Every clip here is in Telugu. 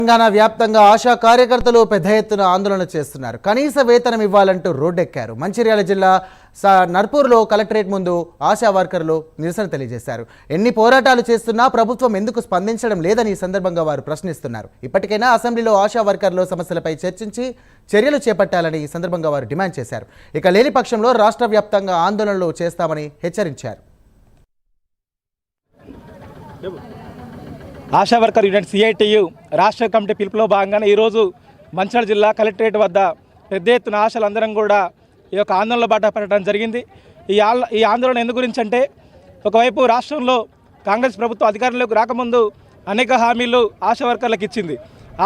తెలంగాణ వ్యాప్తంగా ఆశా కార్యకర్తలు పెద్ద ఎత్తున ఆందోళన చేస్తున్నారు. కనీస వేతనం ఇవ్వాలంటూ రోడ్డెక్కారు. మంచిర్యాల జిల్లా నర్పూర్లో కలెక్టరేట్ ముందు ఆశా వర్కర్లు నిరసన తెలియజేశారు. ఎన్ని పోరాటాలు చేస్తున్నా ప్రభుత్వం ఎందుకు స్పందించడం లేదని ఈ సందర్భంగా వారు ప్రశ్నిస్తున్నారు. ఇప్పటికైనా అసెంబ్లీలో ఆశా వర్కర్ల సమస్యలపై చర్చించి చర్యలు చేపట్టాలని ఈ సందర్భంగా వారు డిమాండ్ చేశారు. ఇక లేని పక్షంలో రాష్ట్ర వ్యాప్తంగా ఆందోళనలు చేస్తామని హెచ్చరించారు. ఆశా వర్కర్ యూనిట్ సిఐటియు రాష్ట్ర కమిటీ పిలుపులో భాగంగానే ఈరోజు మంచిర్యాల జిల్లా కలెక్టరేట్ వద్ద పెద్ద ఎత్తున ఆశలందరం కూడా ఈ యొక్క ఆందోళన బాట పడటం జరిగింది. ఈ ఆందోళన ఎందు గురించి అంటే, ఒకవైపు రాష్ట్రంలో కాంగ్రెస్ ప్రభుత్వం అధికారంలోకి రాకముందు అనేక హామీలు ఆశా వర్కర్లకు ఇచ్చింది.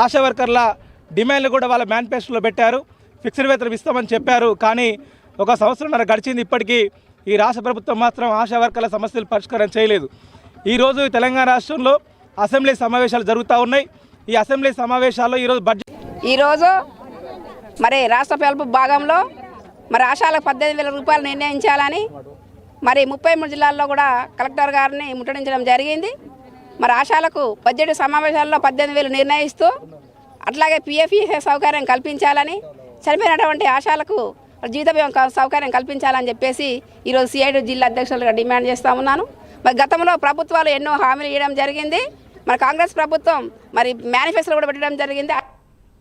ఆశా వర్కర్ల డిమాండ్లు కూడా వాళ్ళ మేనిఫెస్టోలో పెట్టారు. ఫిక్స్డ్ వేతనం ఇస్తామని చెప్పారు. కానీ ఒక సంవత్సరంన్నర గడిచింది, ఇప్పటికీ ఈ రాష్ట్ర ప్రభుత్వం మాత్రం ఆశా వర్కర్ల సమస్యలు పరిష్కారం చేయలేదు. ఈరోజు తెలంగాణ రాష్ట్రంలో అసెంబ్లీ సమావేశాలు జరుగుతూ ఉన్నాయి. ఈ అసెంబ్లీ సమావేశాల్లో ఈరోజు మరి రాష్ట్ర పిలుపు భాగంలో మరి ఆశాలకు 18,000 రూపాయలు నిర్ణయించాలని మరి 33 జిల్లాల్లో కూడా కలెక్టర్ గారిని ముట్టడించడం జరిగింది. మరి ఆశాలకు బడ్జెట్ సమావేశాల్లో 18,000 నిర్ణయిస్తూ అట్లాగే పిఎఫ్ఈ సౌకర్యం కల్పించాలని, చనిపోయినటువంటి ఆశాలకు జీవిత బీమా సౌకర్యం కల్పించాలని చెప్పేసి ఈరోజు సిఐటి జిల్లా అధ్యక్షులుగా డిమాండ్ చేస్తూ ఉన్నాను. మరి గతంలో ప్రభుత్వాలు ఎన్నో హామీలు ఇవ్వడం జరిగింది. మరి కాంగ్రెస్ ప్రభుత్వం మరి మేనిఫెస్టోలో కూడా పెట్టడం జరిగింది.